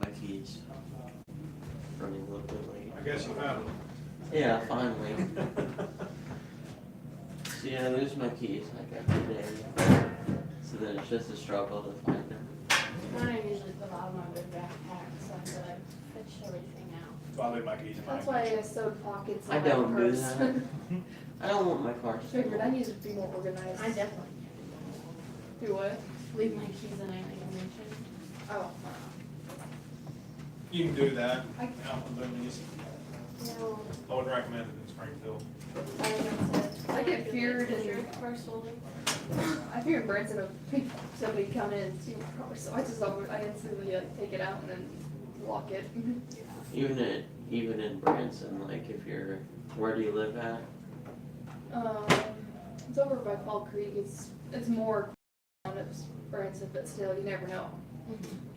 My keys. Running a little bit late. I guess you found them. Yeah, finally. See, I lose my keys like every day. So then it's just a struggle to find them. Mine I usually put out of my big backpack, so I feel like fish everything out. So I leave my keys in my That's why I sewed pockets I in my don't do purse. that. I don't want my car Figured I stolen. need to be more organized. I definitely Do what? leave my keys in alienation. Oh. You can do that. I- Out in Boonies. No. I would recommend it in Springfield. I get feared and Personally. I figured Branson would pick somebody come in and see my car, so I instantly take it out and then lock it. Even in Branson, like if you're, where do you live at? It's over by Fall Creek. It's more on it's Branson, but still, you never know.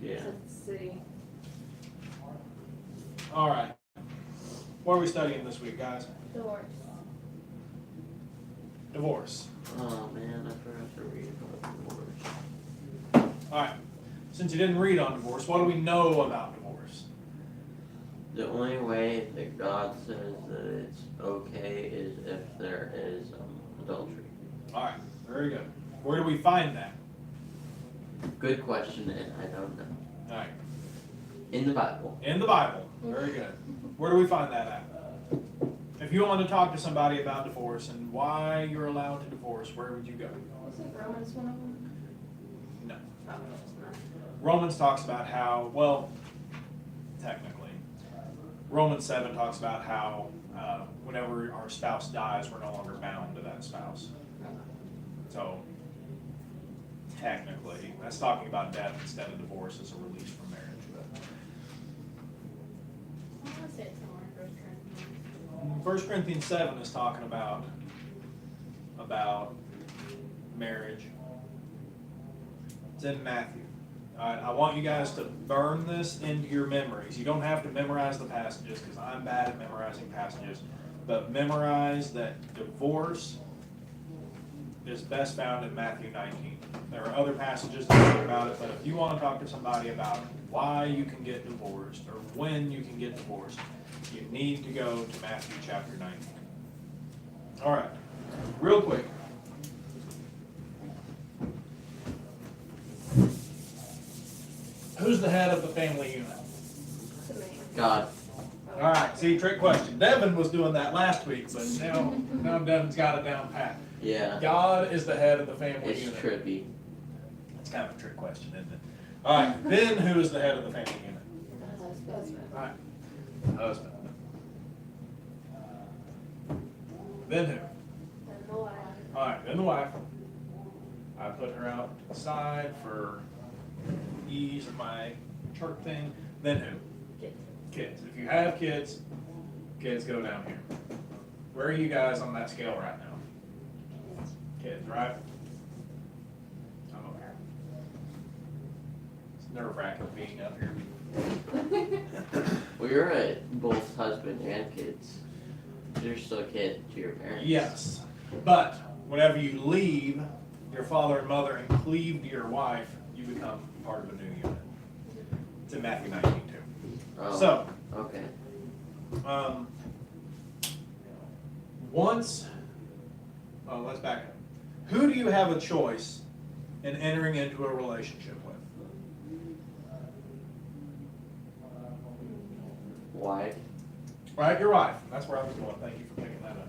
Yeah. It's a city. All right. What are we studying this week, guys? Doors. Divorce. Oh man, I forgot to read about divorce. All right. Since you didn't read on divorce, what do we know about divorce? The only way that God says that it's okay is if there is adultery. All right. Very good. Where do we find that? Good question, and I don't know. All right. In the Bible. In the Bible. Very good. Where do we find that at? If you want to talk to somebody about divorce and why you're allowed to divorce, where would you go? Was it Romans one of them? No. Oh, it's not. Romans talks about how, well, technically, Romans 7 talks about how whenever our spouse dies, we're no longer bound to that spouse. So, technically, that's talking about death instead of divorce as a release from marriage. I want to say it's somewhere in 1 Corinthians. But 1 Corinthians 7 is talking about marriage. It's in Matthew. I want you guys to burn this into your memories. You don't have to memorize the passages because I'm bad at memorizing passages, but memorize that divorce is best found in Matthew 19. There are other passages that talk about it, but if you want to talk to somebody about why you can get divorced or when you can get divorced, you need to go to Matthew chapter 19. All right, real quick. Who's the head of the family unit? It's a man. God. All right, see, trick question. Devin was doing that last week, but now Devin's got it down pat. Yeah. God is the head of the family It's unit. trippy. That's kind of a trick question, isn't it? All right, then who is the head of the family unit? Husband. All right, husband. Then who? And the wife. All right, then the wife. I put her out to the side for ease of my chart thing. Then who? Kids. Kids. If you have kids, kids go down here. Where are you guys on that scale right now? Kids, right? I'm up here. It's nerve-wracking being up here. Well, you're at both husband and kids. You're still a kid to your parents. Yes, but whenever you leave your father and mother and cleave to your wife, you become part of a new unit. It's in Matthew 19 too. Oh, So, okay. Let's back up. Who do you have a choice in entering into a relationship with? Wife. Right, your wife. That's where I was going. Thank you for picking that up.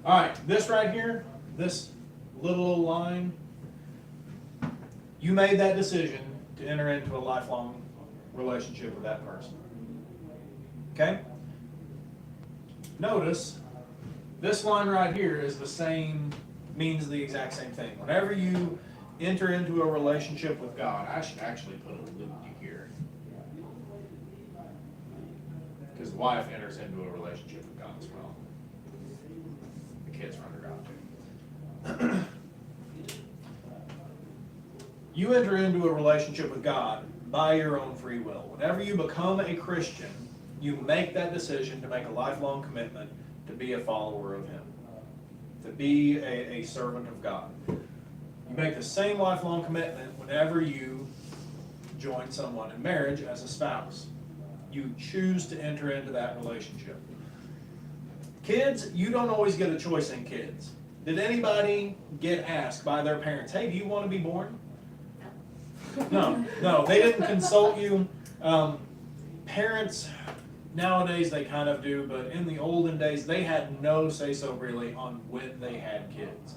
All right, this right here, this little line, you made that decision to enter into a lifelong relationship with that person. Okay? Notice, this line right here is the same, means the exact same thing. Whenever you enter into a relationship with God, I should actually put a loop here. Because the wife enters into a relationship with God as well. The kids are under God too. You enter into a relationship with God by your own free will. Whenever you become a Christian, you make that decision to make a lifelong commitment to be a follower of Him, to be a servant of God. You make the same lifelong commitment whenever you join someone in marriage as a spouse. You choose to enter into that relationship. Kids, you don't always get a choice in kids. Did anybody get asked by their parents, hey, do you want to be born? No, they didn't consult you. Parents, nowadays they kind of do, but in the olden days, they had no say-so really on when they had kids.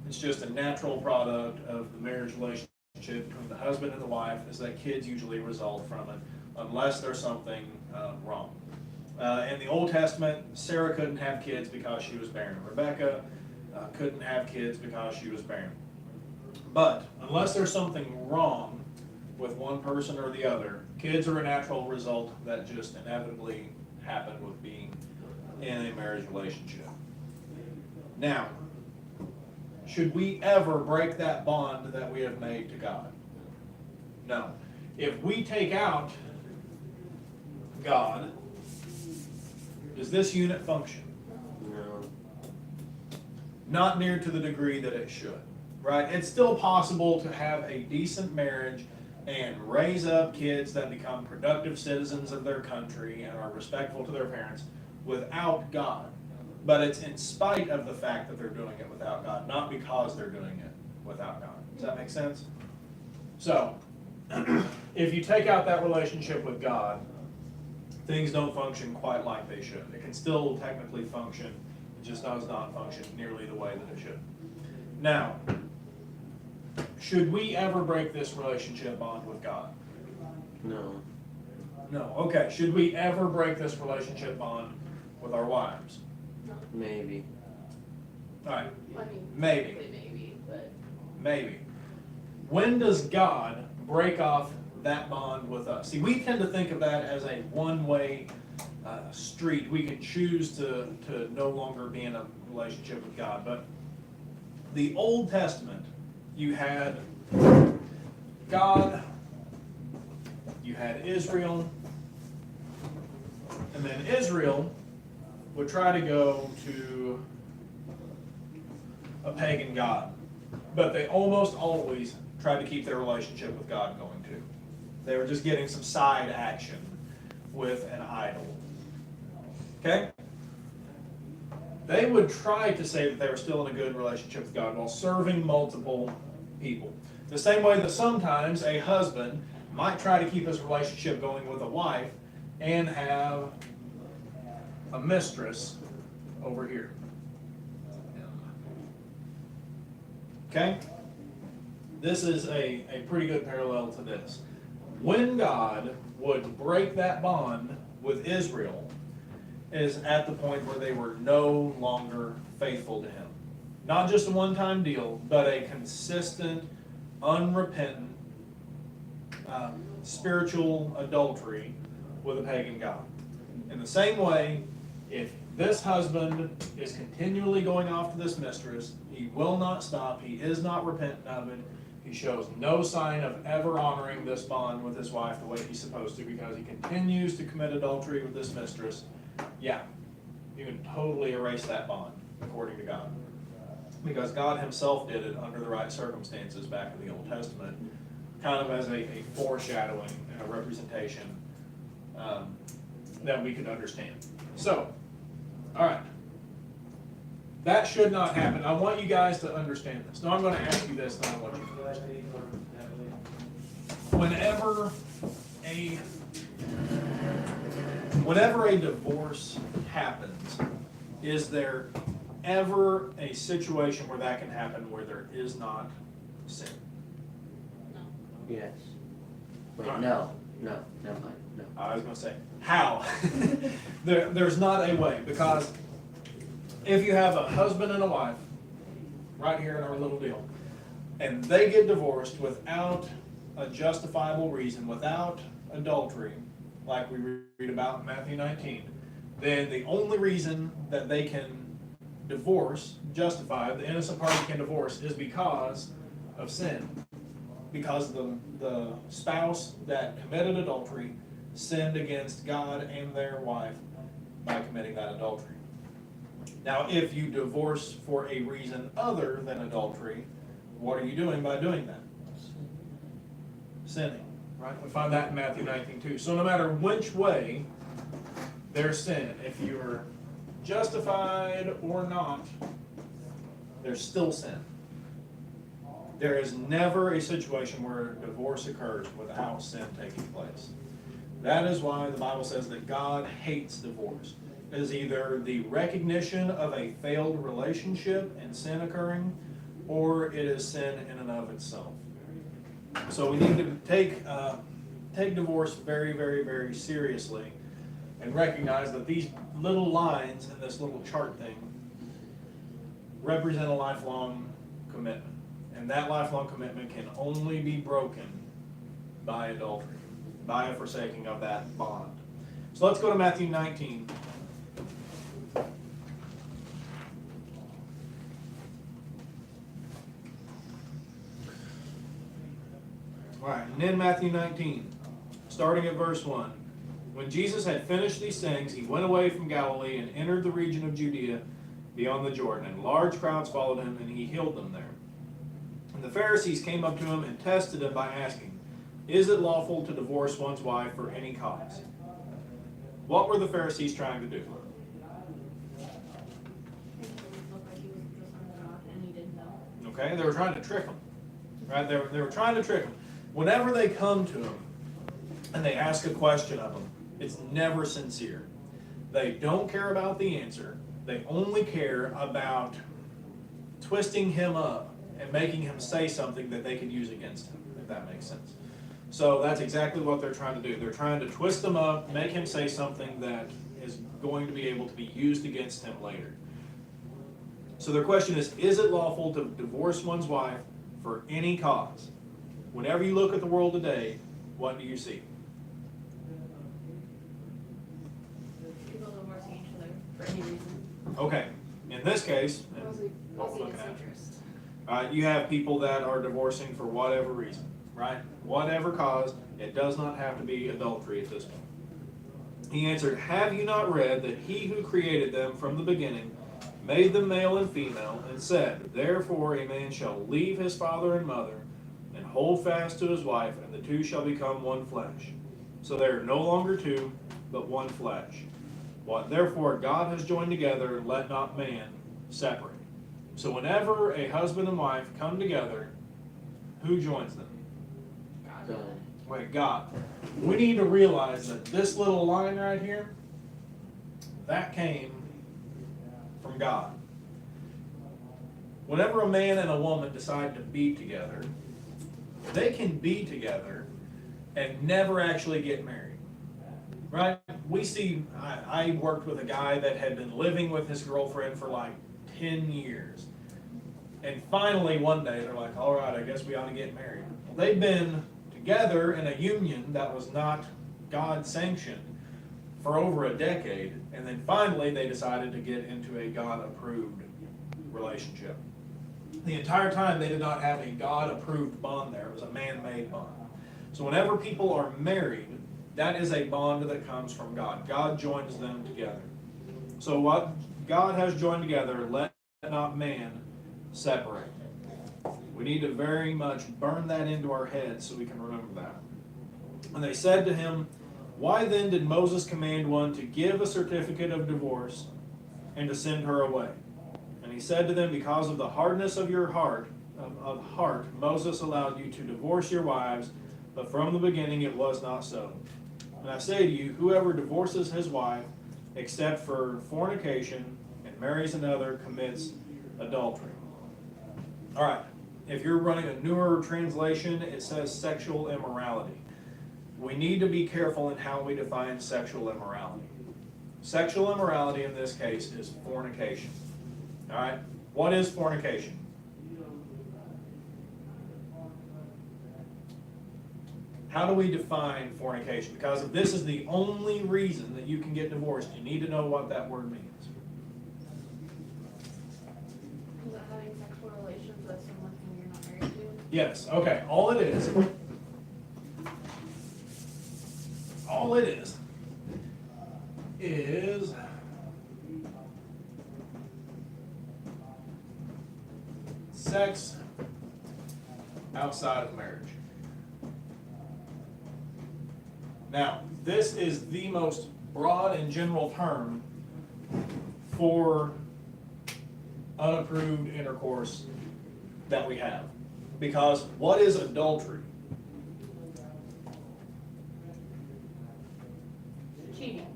It's just a natural product of the marriage relationship between the husband and the wife, is that kids usually result from it, unless there's something wrong. In the Old Testament, Sarah couldn't have kids because she was barren. Rebecca couldn't have kids because she was barren. But unless there's something wrong with one person or the other, kids are a natural result that just inevitably happen with being in a marriage relationship. Now, should we ever break that bond that we have made to God? No. If we take out God, does this unit function? No. Not near to the degree that it should, right? It's still possible to have a decent marriage and raise up kids that become productive citizens of their country and are respectful to their parents without God. But it's in spite of the fact that they're doing it without God, not because they're doing it without God. Does that make sense? So, if you take out that relationship with God, things don't function quite like they should. It can still technically function, it just does not function nearly the way that it should. Now, should we ever break this relationship bond with God? No. No. Okay, should we ever break this relationship bond with our wives? Maybe. All right, I mean, Maybe. maybe, but maybe. When does God break off that bond with us? See, we tend to think of that as a one-way street. We can choose to no longer be in a relationship with God. But the Old Testament, you had God, you had Israel, and then Israel would try to go to a pagan god. But they almost always tried to keep their relationship with God going too. They were just getting some side action with an idol. Okay? They would try to say that they were still in a good relationship with God while serving multiple people. The same way that sometimes a husband might try to keep his relationship going with a wife and have a mistress over here. Okay? This is a pretty good parallel to this. When God would break that bond with Israel is at the point where they were no longer faithful to him. Not just a one-time deal, but a consistent, unrepentant, spiritual adultery with a pagan god. In the same way, if this husband is continually going off to this mistress, he will not stop, he is not repentant of it, he shows no sign of ever honoring this bond with his wife the way he's supposed to because he continues to commit adultery with this mistress, yeah, you can totally erase that bond according to God. Because God himself did it under the right circumstances back in the Old Testament, kind of as a foreshadowing and a representation that we could understand. So, all right. That should not happen. I want you guys to understand this. Now I'm going to ask you this, and I want you to understand. Whenever a divorce happens, is there ever a situation where that can happen where there is not sin? Yes. Wait, Alright. no, never mind, no. I was going to say, how? There's not a way, because if you have a husband and a wife, right here in our little deal, and they get divorced without a justifiable reason, without adultery, like we read about in Matthew 19, then the only reason that they can divorce, justify, the innocent party can divorce, is because of sin. Because the spouse that committed adultery sinned against God and their wife by committing that adultery. Now, if you divorce for a reason other than adultery, what are you doing by doing that? Sinning, right? We find that in Matthew 19 too. So no matter which way there's sin, if you're justified or not, there's still sin. There is never a situation where divorce occurs without sin taking place. That is why the Bible says that God hates divorce. It is either the recognition of a failed relationship and sin occurring, or it is sin in and of itself. So we need to take divorce very, very, very seriously and recognize that these little lines in this little chart thing represent a lifelong commitment. And that lifelong commitment can only be broken by adultery, by a forsaking of that bond. So let's go to Matthew 19. All right, and in Matthew 19, starting at verse 1, when Jesus had finished these things, he went away from Galilee and entered the region of Judea beyond the Jordan, and large crowds followed him, and he healed them there. And the Pharisees came up to him and tested him by asking, "Is it lawful to divorce one's wife for any cause?" What were the Pharisees trying to do? It looked like he was just under God and he didn't know. Okay, they were trying to trick him. Right? They were trying to trick him. Whenever they come to him and they ask a question of him, it's never sincere. They don't care about the answer. They only care about twisting him up and making him say something that they can use against him, if that makes sense. So that's exactly what they're trying to do. They're trying to twist him up, make him say something that is going to be able to be used against him later. So their question is it lawful to divorce one's wife for any cause? Whenever you look at the world today, what do you see? People divorcing each other for any reason. Okay, in this case, Mostly, what we're mostly looking it's at, interest. you have people that are divorcing for whatever reason, right? Whatever cause, it does not have to be adultery at this point. He answered, "Have you not read that he who created them from the beginning made them male and female, and said, therefore a man shall leave his father and mother, and hold fast to his wife, and the two shall become one flesh. So they are no longer two, but one flesh. What therefore God has joined together, let not man separate." So whenever a husband and wife come together, who joins them? God. Wait, God. We need to realize that this little line right here, that came from God. Whenever a man and a woman decide to be together, they can be together and never actually get married. Right? We see, I worked with a guy that had been living with his girlfriend for like 10 years. And finally one day they're like, all right, I guess we ought to get married. Well, they've been together in a union that was not God sanctioned for over a decade, and then finally they decided to get into a God approved relationship. The entire time they did not have a God approved bond there, it was a man-made bond. So whenever people are married, that is a bond that comes from God. God joins them together. So what God has joined together, let not man separate. We need to very much burn that into our heads so we can remember that. And they said to him, "Why then did Moses command one to give a certificate of divorce and to send her away?" And he said to them, "Because of the hardness of your heart, Moses allowed you to divorce your wives, but from the beginning it was not so. And I say to you, whoever divorces his wife, except for fornication, and marries another, commits adultery." All right, if you're running a newer translation, it says sexual immorality. We need to be careful in how we define sexual immorality. Sexual immorality in this case is fornication. All right, what is fornication? How do we define fornication? Because if this is the only reason that you can get divorced, you need to know what that word means. Is that having sexual relations with someone who you're not married to? Yes, okay, all it is sex outside of marriage. Now, this is the most broad and general term for unapproved intercourse that we have. Because what is adultery? Cheating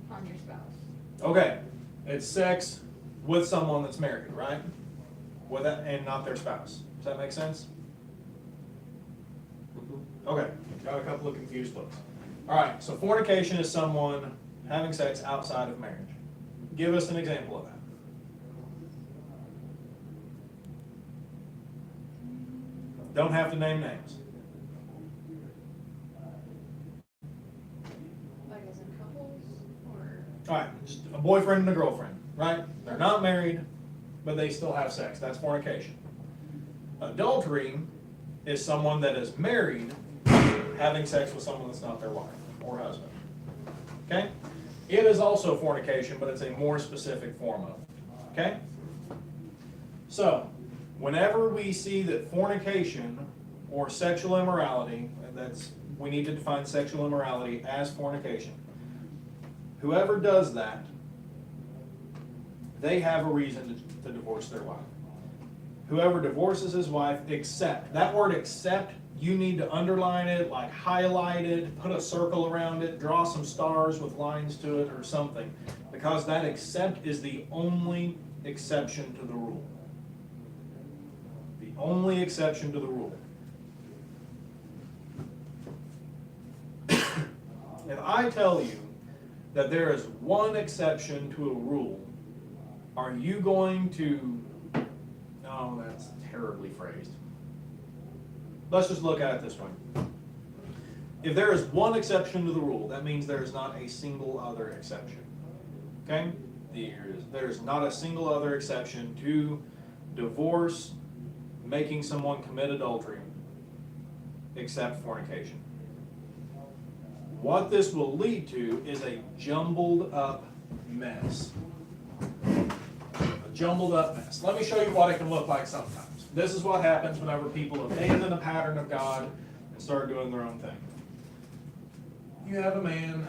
on your spouse. Okay, it's sex with someone that's married, right? With that, and not their spouse. Does that make sense? Okay, got a couple of confused looks. All right, so fornication is someone having sex outside of marriage. Give us an example of that. Don't have to name names. Like as in couples, or? All right, just a boyfriend and a girlfriend, right? They're not married, but they still have sex. That's fornication. Adultery is someone that is married having sex with someone that's not their wife or husband. Okay? It is also fornication, but it's a more specific form of it. Okay? So, whenever we see that fornication or sexual immorality, we need to define sexual immorality as fornication. Whoever does that, they have a reason to divorce their wife. Whoever divorces his wife, except, that word except, you need to underline it, like highlight it, put a circle around it, draw some stars with lines to it or something. Because that except is the only exception to the rule. The only exception to the rule. If I tell you that there is one exception to a rule, are you going to... No, that's terribly phrased. Let's just look at it this way. If there is one exception to the rule, that means there is not a single other exception. Okay? There is not a single other exception to divorce, making someone commit adultery, except fornication. What this will lead to is a jumbled up mess. A jumbled up mess. Let me show you what it can look like sometimes. This is what happens whenever people abandon the pattern of God and start doing their own thing. You have a man,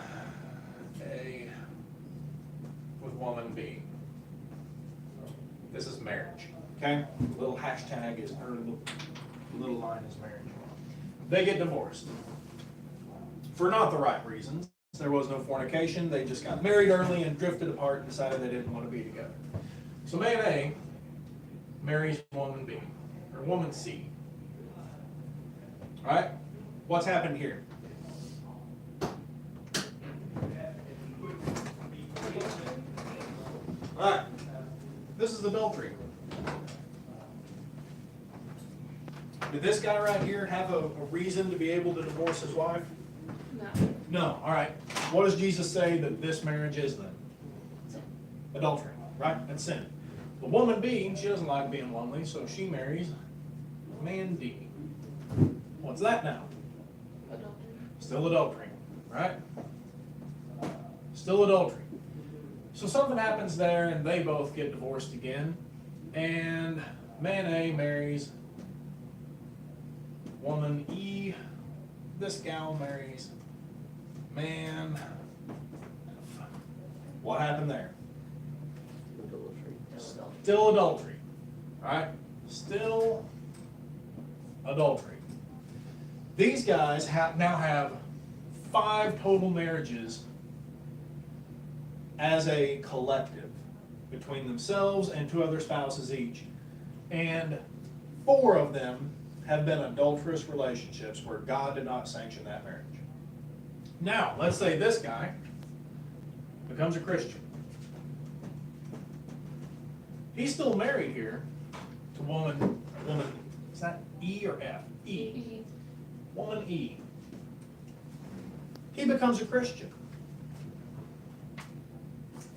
A, with woman B. This is marriage, okay? Little hashtag is, or little line is marriage. They get divorced. For not the right reasons. There was no fornication, they just got married early and drifted apart and decided they didn't want to be together. So man A marries woman B, or woman C. Alright? What's happened here? Alright. This is adultery. Did this guy right here have a reason to be able to divorce his wife? No. No. Alright. What does Jesus say that this marriage is then? Adultery. Right? That's sin. The woman B, she doesn't like being lonely, so she marries man D. What's that now? Adultery. Still adultery, right? Still adultery. So something happens there and they both get divorced again, and man A marries woman E. This gal marries man F. What happened there? Still adultery, right? Still adultery. These guys now have 5 total marriages as a collective between themselves and 2 other spouses each. And 4 of them have been adulterous relationships where God did not sanction that marriage. Now, let's say this guy becomes a Christian. He's still married here to woman, is that E or F? E. Woman E. He becomes a Christian.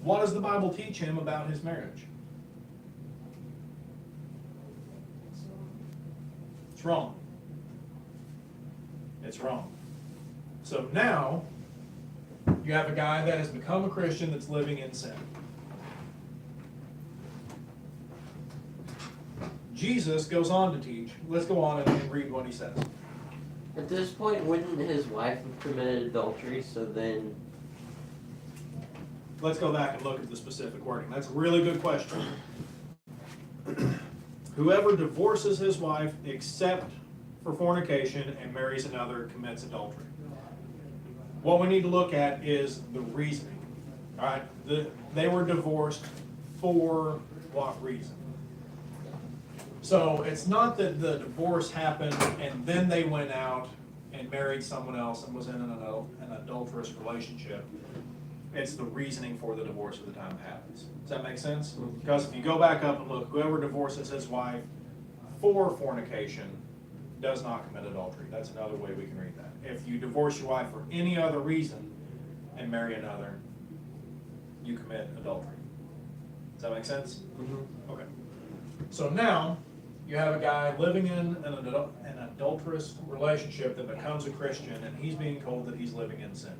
What does the Bible teach him about his marriage? It's wrong. It's wrong. So now, you have a guy that has become a Christian that's living in sin. Jesus goes on to teach. Let's go on and read what he says. At this point, wouldn't his wife have committed adultery? So then, Let's go back and look at the specific wording. That's a really good question. Whoever divorces his wife except for fornication and marries another commits adultery. What we need to look at is the reasoning. All right, they were divorced for what reason? So it's not that the divorce happened and then they went out and married someone else and was in an adulterous relationship. It's the reasoning for the divorce at the time it happens. Does that make sense? Because if you go back up and look, whoever divorces his wife for fornication does not commit adultery. That's another way we can read that. If you divorce your wife for any other reason and marry another, you commit adultery. Does that make sense? Okay. So now, you have a guy living in an adulterous relationship that becomes a Christian, and he's being told that he's living in sin.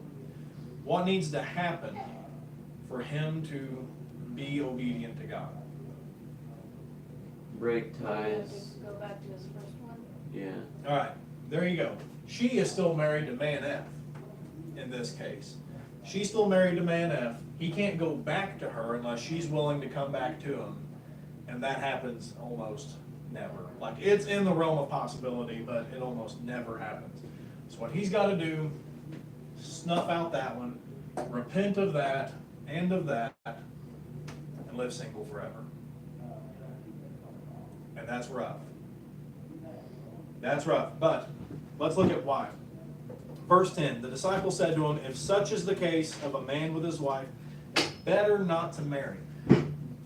What needs to happen for him to be obedient to God? break ties. Just go back to his first one. Yeah. All right, there you go. She is still married to man F in this case. She's still married to man F. He can't go back to her unless she's willing to come back to him. And that happens almost never. Like, it's in the realm of possibility, but it almost never happens. So what he's got to do, snuff out that one, repent of that, and live single forever. And that's rough. That's rough. But let's look at why. Verse 10, the disciples said to him, if such is the case of a man with his wife, it's better not to marry.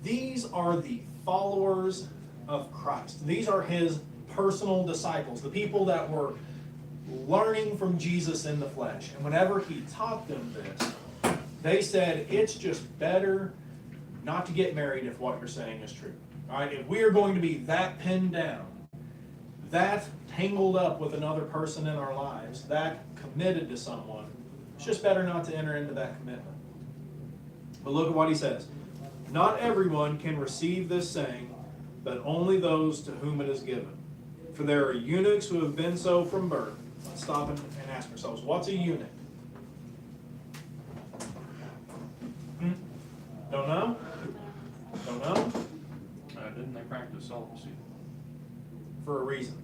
These are the followers of Christ. These are his personal disciples, the people that were learning from Jesus in the flesh. And whenever he taught them this, they said, it's just better not to get married if what you're saying is true. All right, if we are going to be that pinned down, that tangled up with another person in our lives, that committed to someone, it's just better not to enter into that commitment. But look at what he says. Not everyone can receive this saying, but only those to whom it is given. For there are eunuchs who have been so from birth. Let's stop and ask ourselves, what's a eunuch? Don't know? Don't know? Didn't they practice celibacy? For a reason.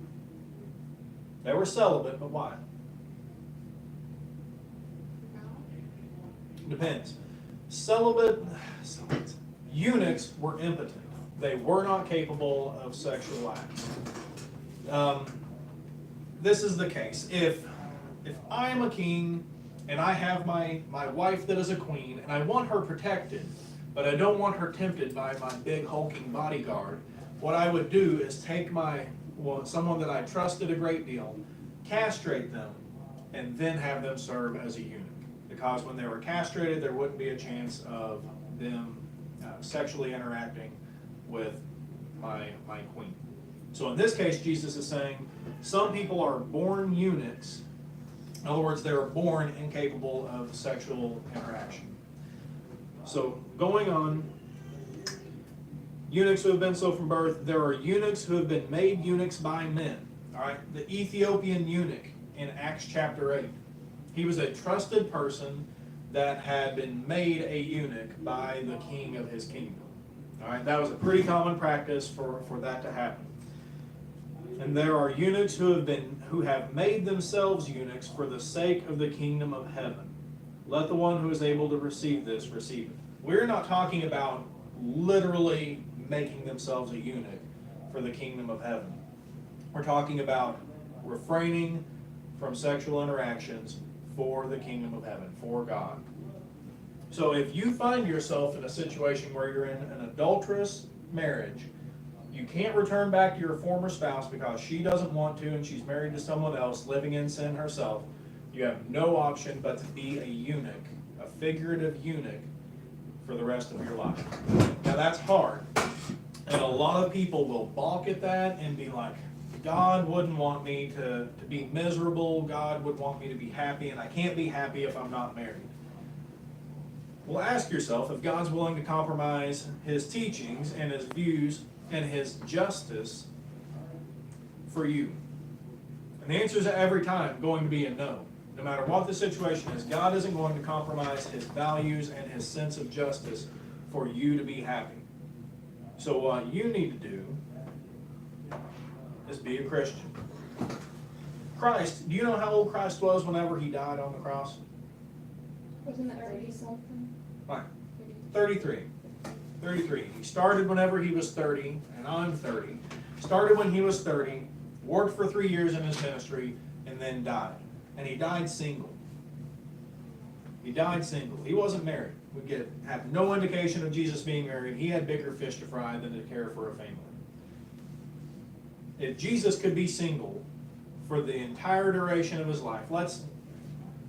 They were celibate, but why? Depends. Eunuchs were impotent. They were not capable of sexual acts. This is the case. If I am a king and I have my wife that is a queen and I want her protected, but I don't want her tempted by my big hulking bodyguard, what I would do is take someone that I trusted a great deal, castrate them, and then have them serve as a eunuch. Because when they were castrated, there wouldn't be a chance of them sexually interacting with my queen. So in this case, Jesus is saying some people are born eunuchs. In other words, they were born incapable of sexual interaction. So going on, eunuchs who have been so from birth, there are eunuchs who have been made eunuchs by men. All right, the Ethiopian eunuch in Acts chapter 8. He was a trusted person that had been made a eunuch by the king of his kingdom. All right, that was a pretty common practice for that to happen. And there are eunuchs who have made themselves eunuchs for the sake of the kingdom of heaven. Let the one who is able to receive this receive it. We're not talking about literally making themselves a eunuch for the kingdom of heaven. We're talking about refraining from sexual interactions for the kingdom of heaven, for God. So if you find yourself in a situation where you're in an adulterous marriage, you can't return back to your former spouse because she doesn't want to and she's married to someone else living in sin herself, you have no option but to be a eunuch, a figurative eunuch, for the rest of your life. Now that's hard. And a lot of people will balk at that and be like, God wouldn't want me to be miserable. God would want me to be happy, and I can't be happy if I'm not married. Well, ask yourself if God's willing to compromise his teachings and his views and his justice for you. And the answer is every time going to be a no. No matter what the situation is, God isn't going to compromise his values and his sense of justice for you to be happy. So what you need to do is be a Christian. Christ, do you know how old Christ was whenever he died on the cross? Wasn't it 30 something? Fine. 33. 33. He started whenever he was 30, and I'm 30. Started when he was 30, worked for 3 years in his ministry, and then died. And he died single. He died single. He wasn't married. We have no indication of Jesus being married. He had bigger fish to fry than to care for a family. If Jesus could be single for the entire duration of his life, let's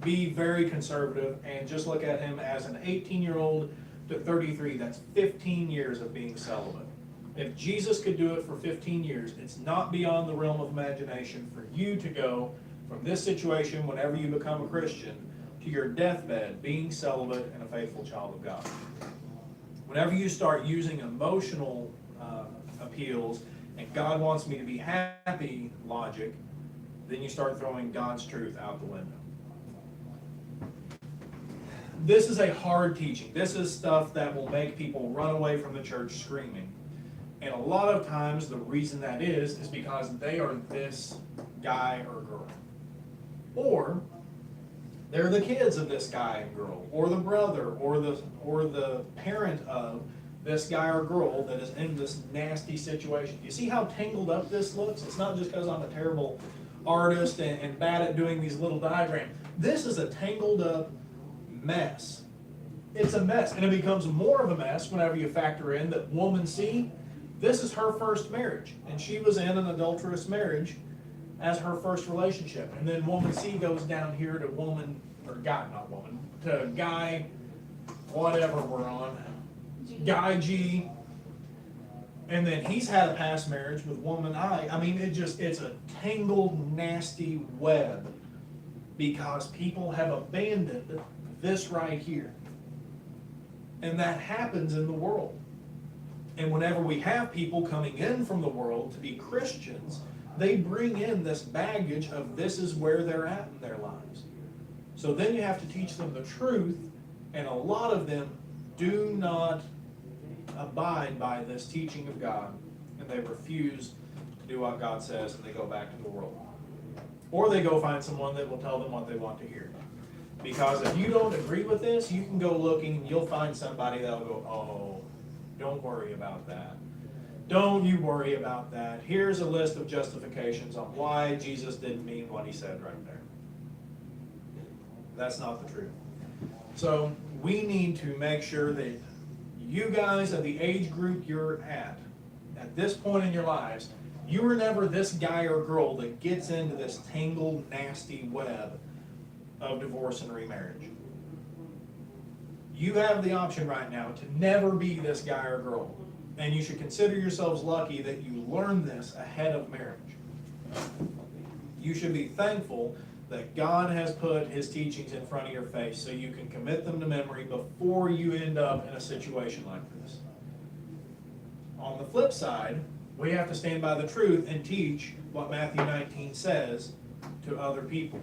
be very conservative and just look at him as an 18-year-old to 33. That's 15 years of being celibate. If Jesus could do it for 15 years, it's not beyond the realm of imagination for you to go from this situation whenever you become a Christian to your deathbed being celibate and a faithful child of God. Whenever you start using emotional appeals and God wants me to be happy logic, then you start throwing God's truth out the window. This is a hard teaching. This is stuff that will make people run away from the church screaming. And a lot of times the reason that is because they are this guy or girl. Or they're the kids of this guy and girl, or the brother, or the parent of this guy or girl that is in this nasty situation. You see how tangled up this looks? It's not just because I'm a terrible artist and bad at doing these little diagrams. This is a tangled up mess. It's a mess, and it becomes more of a mess whenever you factor in that woman C, this is her first marriage, and she was in an adulterous marriage as her first relationship. And then woman C goes down here to woman, or guy, not woman, to guy, whatever we're on, guy G, and then he's had a past marriage with woman I. I mean, it's a tangled, nasty web because people have abandoned this right here. And that happens in the world. And whenever we have people coming in from the world to be Christians, they bring in this baggage of this is where they're at in their lives. So then you have to teach them the truth, and a lot of them do not abide by this teaching of God, and they refuse to do what God says, and they go back to the world. Or they go find someone that will tell them what they want to hear. Because if you don't agree with this, you can go looking and you'll find somebody that'll go, oh, don't worry about that. Don't you worry about that. Here's a list of justifications on why Jesus didn't mean what he said right there. That's not the truth. So we need to make sure that you guys at the age group you're at this point in your lives, you were never this guy or girl that gets into this tangled, nasty web of divorce and remarriage. You have the option right now to never be this guy or girl. And you should consider yourselves lucky that you learned this ahead of marriage. You should be thankful that God has put his teachings in front of your face so you can commit them to memory before you end up in a situation like this. On the flip side, we have to stand by the truth and teach what Matthew 19 says to other people.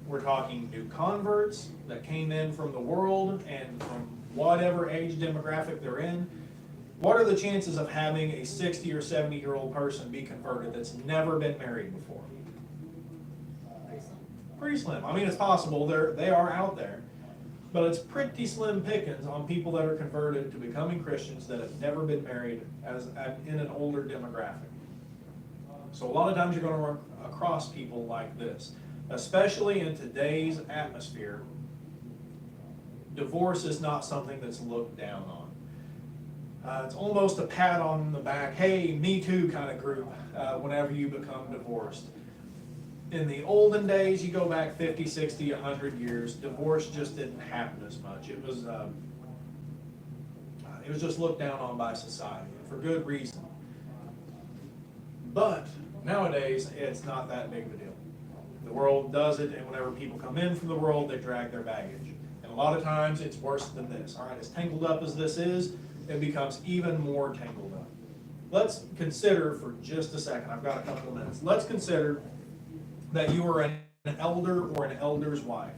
We're talking new converts that came in from the world and from whatever age demographic they're in. What are the chances of having a 60 or 70-year-old person be converted that's never been married before? Pretty slim. I mean, it's possible. They are out there. But it's pretty slim pickings on people that are converted to becoming Christians that have never been married in an older demographic. So a lot of times you're going to run across people like this. Especially in today's atmosphere, divorce is not something that's looked down on. It's almost a pat on the back, hey, me too kind of group whenever you become divorced. In the olden days, you go back 50, 60, 100 years, divorce just didn't happen as much. It was just looked down on by society, for good reason. But nowadays, it's not that big of a deal. The world does it, and whenever people come in from the world, they drag their baggage. And a lot of times, it's worse than this. All right, as tangled up as this is, it becomes even more tangled up. Let's consider for just a second, I've got a couple of minutes, let's consider that you are an elder or an elder's wife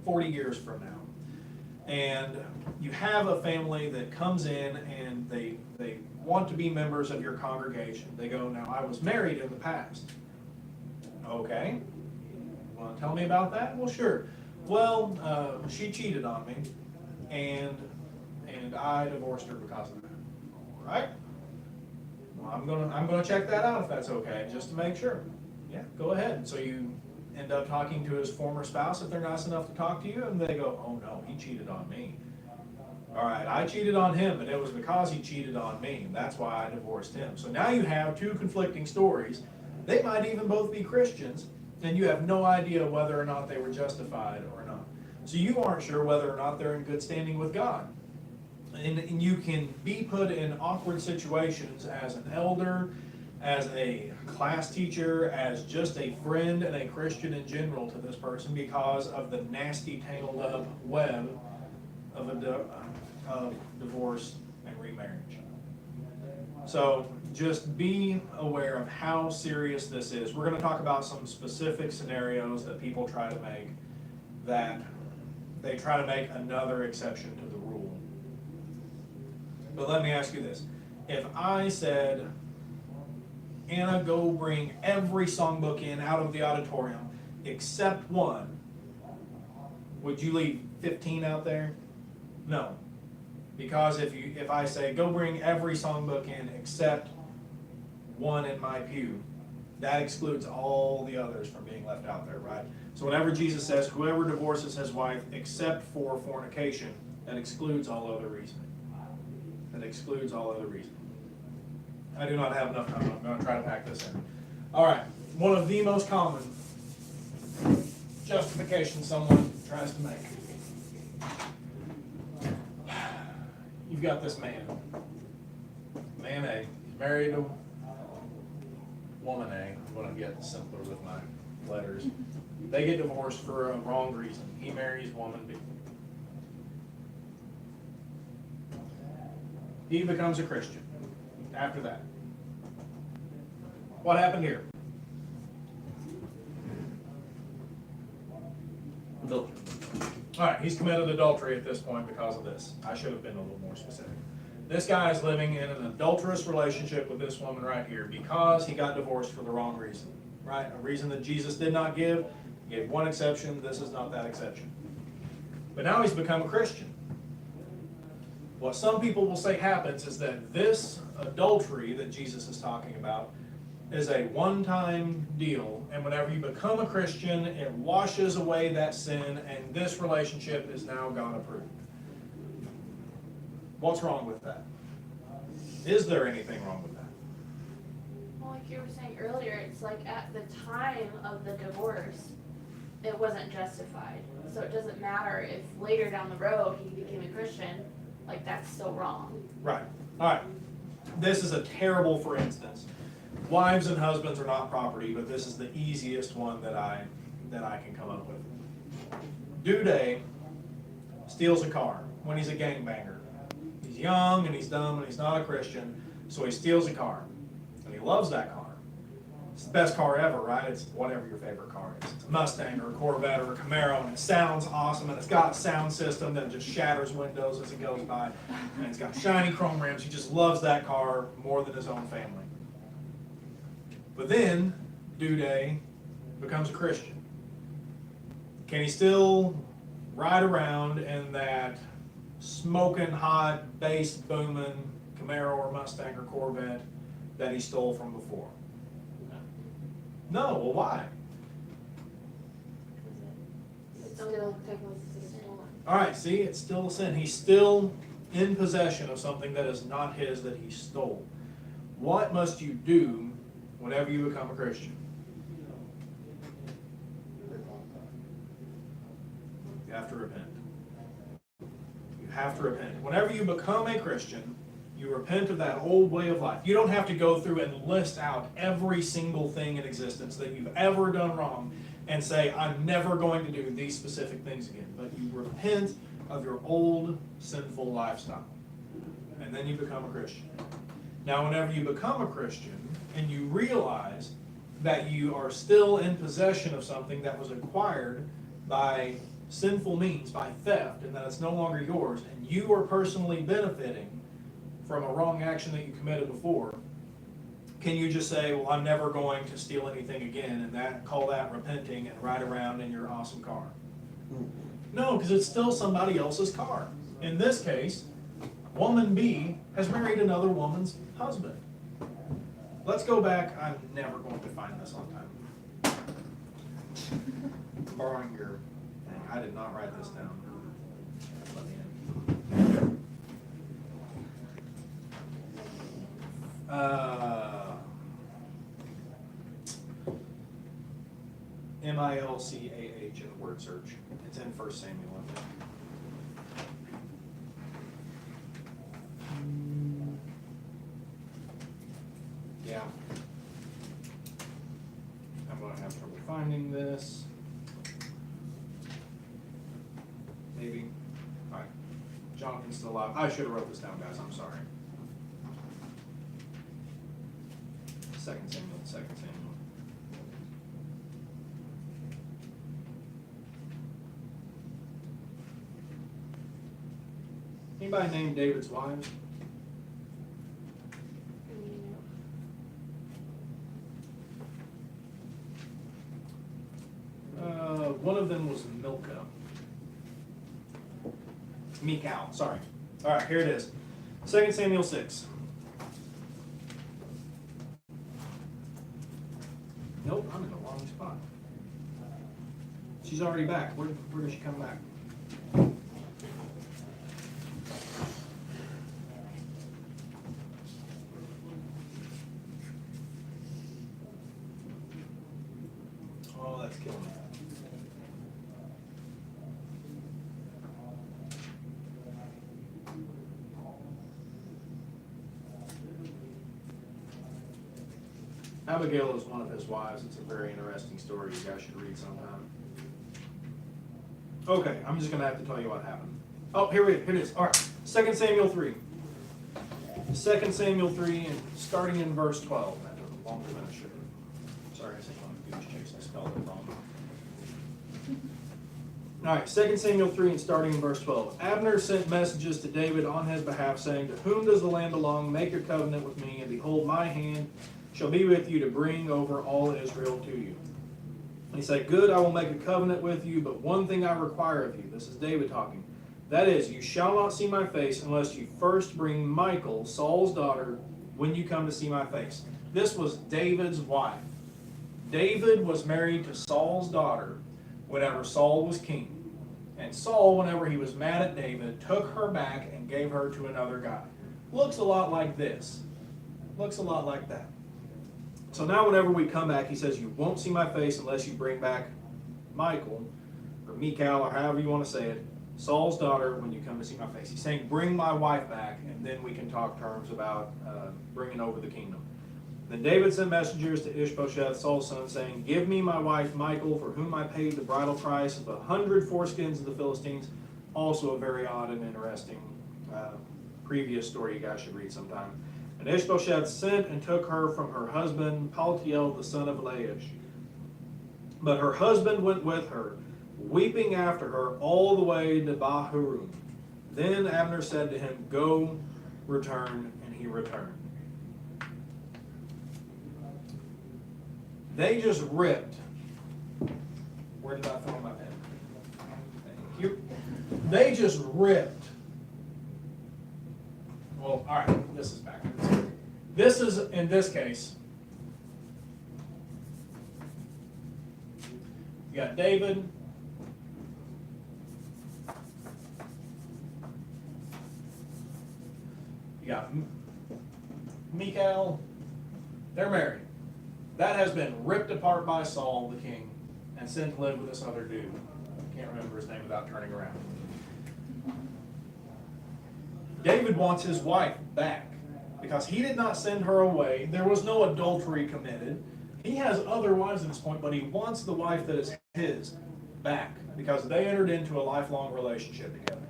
40 years from now, and you have a family that comes in and they want to be members of your congregation. They go, now I was married in the past. Okay, want to tell me about that? Well, sure. Well, she cheated on me, and I divorced her because of that. All right. Well, I'm gonna check that out if that's okay, just to make sure. Yeah, go ahead. So you end up talking to his former spouse if they're nice enough to talk to you, and they go, oh no, he cheated on me. All right, I cheated on him, but it was because he cheated on me, and that's why I divorced him. So now you have two conflicting stories. They might even both be Christians, and you have no idea whether or not they were justified or not. So you aren't sure whether or not they're in good standing with God. And you can be put in awkward situations as an elder, as a class teacher, as just a friend and a Christian in general to this person because of the nasty tangled up web of divorce and remarriage. So just be aware of how serious this is. We're going to talk about some specific scenarios that people try to make, that they try to make another exception to the rule. But let me ask you this. If I said, Anna, go bring every songbook in out of the auditorium except one, would you leave 15 out there? No. Because if I say, go bring every songbook in except one in my pew, that excludes all the others from being left out there, right? So whenever Jesus says, whoever divorces his wife except for fornication, that excludes all other reasoning. That excludes all other reasoning. I do not have enough time. I'm going to try to pack this in. All right. One of the most common justifications someone tries to make. You've got this man. Man A. He's married to woman A. I'm going to get simpler with my letters. They get divorced for a wrong reason. He marries woman B. He becomes a Christian after that. What happened here? Adultery. All right, he's committed adultery at this point because of this. I should have been a little more specific. This guy is living in an adulterous relationship with this woman right here because he got divorced for the wrong reason, right? A reason that Jesus did not give. He gave one exception. This is not that exception. But now he's become a Christian. What some people will say happens is that this adultery that Jesus is talking about is a one-time deal, and whenever you become a Christian, it washes away that sin, and this relationship is now God-approved. What's wrong with that? Is there anything wrong with that? Well, like you were saying earlier, it's like at the time of the divorce, it wasn't justified. So it doesn't matter if later down the road he became a Christian, like that's still wrong. Right. All right. This is a terrible for instance. Wives and husbands are not property, but this is the easiest one that I can come up with. Dude steals a car when he's a gangbanger. He's young and he's dumb and he's not a Christian, so he steals a car. And he loves that car. It's the best car ever, right? It's whatever your favorite car is. It's a Mustang or a Corvette or a Camaro, and it sounds awesome, and it's got a sound system that just shatters windows as it goes by, and it's got shiny chrome rims. He just loves that car more than his own family. But then, Dude becomes a Christian. Can he still ride around in that smoking hot, bass booming Camaro or Mustang or Corvette that he stole from before? No. Well, why? It's still technically stolen. All right, see, it's still a sin. He's still in possession of something that is not his, that he stole. What must you do whenever you become a Christian? You have to repent. You have to repent. Whenever you become a Christian, you repent of that old way of life. You don't have to go through and list out every single thing in existence that you've ever done wrong and say, I'm never going to do these specific things again. But you repent of your old sinful lifestyle. And then you become a Christian. Now, whenever you become a Christian and you realize that you are still in possession of something that was acquired by sinful means, by theft, and that it's no longer yours, and you are personally benefiting from a wrong action that you committed before, can you just say, well, I'm never going to steal anything again, and call that repenting and ride around in your awesome car? No, because it's still somebody else's car. In this case, woman B has married another woman's husband. Let's go back. I'm never going to find this on time. Borrowing your thing. I did not write this down. Let me in. Milcah in the word search. It's in 1 Samuel, I think. Yeah. I'm going to have trouble finding this. Maybe. Alright. Jonathan's still alive. I should have wrote this down, guys. I'm sorry. 2 Samuel. Anybody named David's wives? One of them was Milcah. Michal, sorry. All right, here it is. 2 Samuel 6. Nope, I'm in the wrong spot. She's already back. Where does she come back? Oh, that's killing me. Abigail is one of his wives. It's a very interesting story you guys should read sometime. Okay, I'm just going to have to tell you what happened. Oh, here it is. All right, 2 Samuel 3. 2 Samuel 3, and starting in verse 12. That took longer than I should have. Sorry, I said on Goose Chase. I spelled it wrong. All right, 2 Samuel 3, and starting in verse 12. Abner sent messages to David on his behalf, saying, "To whom does the land belong? Make a covenant with me, and behold, my hand shall be with you to bring over all Israel to you." And he said, "Good, I will make a covenant with you, but one thing I require of you." This is David talking. "That is, you shall not see my face unless you first bring Michal, Saul's daughter, when you come to see my face." This was David's wife. David was married to Saul's daughter whenever Saul was king. And Saul, whenever he was mad at David, took her back and gave her to another guy. Looks a lot like this. Looks a lot like that. So now whenever we come back, he says, you won't see my face unless you bring back Michal, or Michal, or however you want to say it, Saul's daughter, when you come to see my face. He's saying, bring my wife back, and then we can talk terms about bringing over the kingdom. Then David sent messengers to Ishbosheth, Saul's son, saying, "Give me my wife Michal, for whom I paid the bridal price of 100 foreskins of the Philistines." Also a very odd and interesting previous story you guys should read sometime. And Ishbosheth sent and took her from her husband, Paltiel, the son of Laish. But her husband went with her, weeping after her all the way to Bahurim. Then Abner said to him, "Go, return," and he returned. They just ripped. Where did I throw my pen? Thank you. They just ripped. Well, all right, this is backwards. This is, in this case, you got David. You got Michal. They're married. That has been ripped apart by Saul, the king, and sent to live with this other dude. I can't remember his name without turning around. David wants his wife back because he did not send her away. There was no adultery committed. He has other wives at this point, but he wants the wife that is his back because they entered into a lifelong relationship together.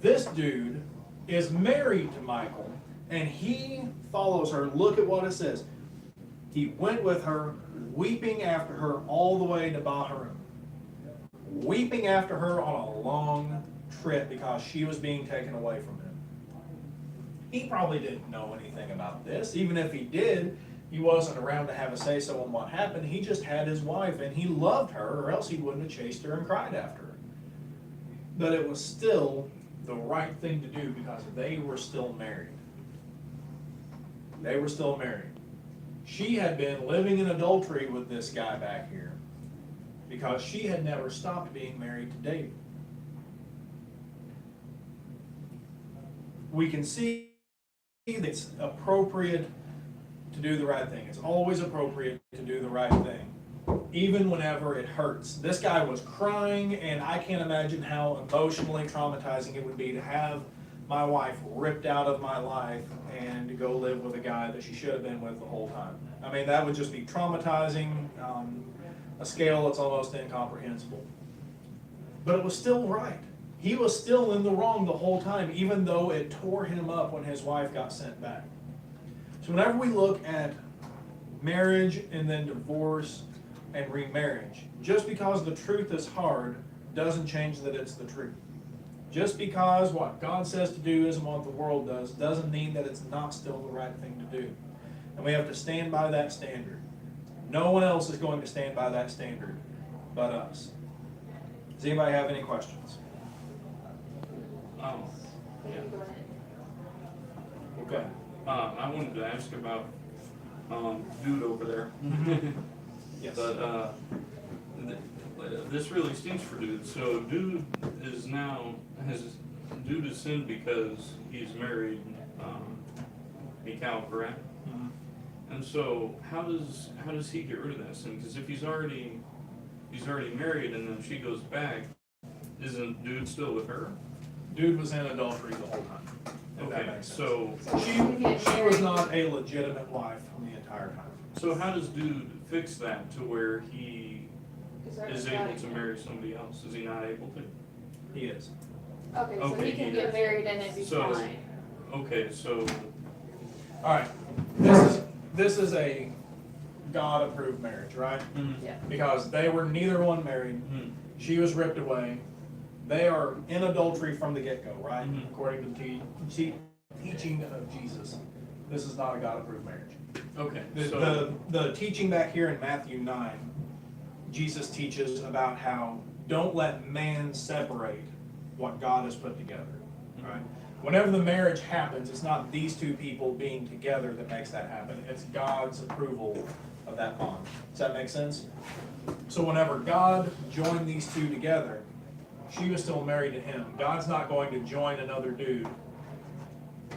This dude is married to Michal, and he follows her. Look at what it says. He went with her, weeping after her all the way to Bahrain. Weeping after her on a long trip because she was being taken away from him. He probably didn't know anything about this. Even if he did, he wasn't around to have a say-so on what happened. He just had his wife, and he loved her, or else he wouldn't have chased her and cried after her. But it was still the right thing to do because they were still married. They were still married. She had been living in adultery with this guy back here because she had never stopped being married to David. We can see that it's appropriate to do the right thing. It's always appropriate to do the right thing, even whenever it hurts. This guy was crying, and I can't imagine how emotionally traumatizing it would be to have my wife ripped out of my life and to go live with a guy that she should have been with the whole time. I mean, that would just be traumatizing on a scale that's almost incomprehensible. But it was still right. He was still in the wrong the whole time, even though it tore him up when his wife got sent back. So whenever we look at marriage and then divorce and remarriage, just because the truth is hard doesn't change that it's the truth. Just because what God says to do isn't what the world does doesn't mean that it's not still the right thing to do. And we have to stand by that standard. No one else is going to stand by that standard but us. Does anybody have any questions? Yeah, go ahead. Okay. I wanted to ask about dude over there. Yes. But this really stinks for dude. So dude is sinned because he's married Michal, correct? Mhm. And so how does he get rid of that sin? Because if he's already married and then she goes back, isn't dude still with her? Dude was in adultery the whole time. If that Okay, makes sense. so She was not a legitimate wife the entire time. so how does dude fix that to where he Is there is a able guy- to marry somebody else? Is he not able to? He is. Okay, so Okay, he can he get is. married and it'd be So- fine. Okay, so All right. This is a God-approved marriage, right? Yeah. Because they were neither one married. She was ripped away. They are in adultery from the get-go, right? Mhm. According to the teaching of Jesus. This is not a God-approved marriage. okay, The, so the teaching back here in Matthew 9, Jesus teaches about how don't let man separate what God has put together, right? Whenever the marriage happens, it's not these two people being together that makes that happen. It's God's approval of that bond. Does that make sense? So whenever God joined these two together, she was still married to him. God's not going to join another dude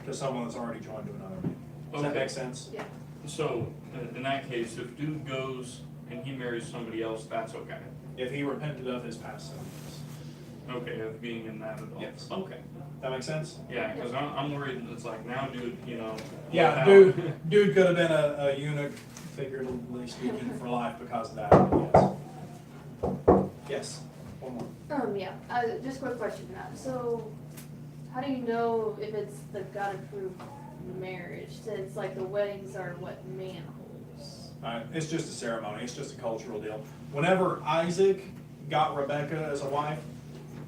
to someone that's already joined to another man. Does that Okay. make sense? Yeah. so in that case, if dude goes and he marries somebody else, that's okay. If he repented of his past sins. Okay, of being in that adult. Yes. Okay. That make sense? Yeah, because I'm worried. It's like now, dude. Yeah, without- dude could have been a eunuch, figuratively speaking, for life because of that, yes. Yes, one more. Yeah, just a quick question now. So, how do you know if it's the God-approved marriage, since like the weddings are what man holds? It's just a ceremony, it's just a cultural deal. Whenever Isaac got Rebekah as a wife,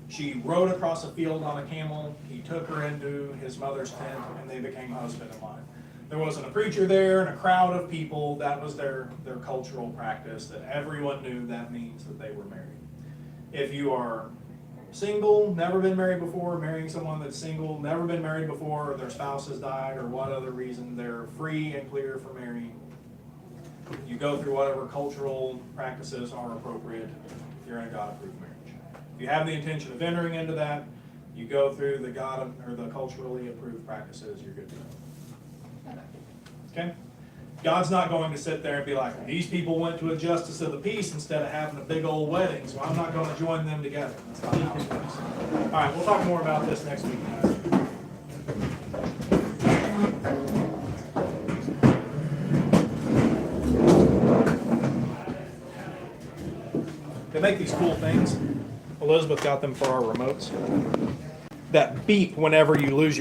she rode across a field on a camel, he took her into his mother's tent, and they became husband and wife. There wasn't a preacher there and a crowd of people, that was their cultural practice, that everyone knew that means that they were married. If you are single, never been married before, marrying someone that's single, never been married before, or their spouse has died, or what other reason, they're free and clear for marrying. You go through whatever cultural practices are appropriate if you're in a God-approved marriage. If you have the intention of entering into that, you go through the the culturally approved practices, you're good to go. Okay? God's not going to sit there and be like, these people went to a justice of the peace instead of having a big old wedding, so I'm not going to join them together. That's not how it works. All right, we'll talk more about this next week, guys. They make these cool things. Elizabeth got them for our remotes that beep whenever you lose your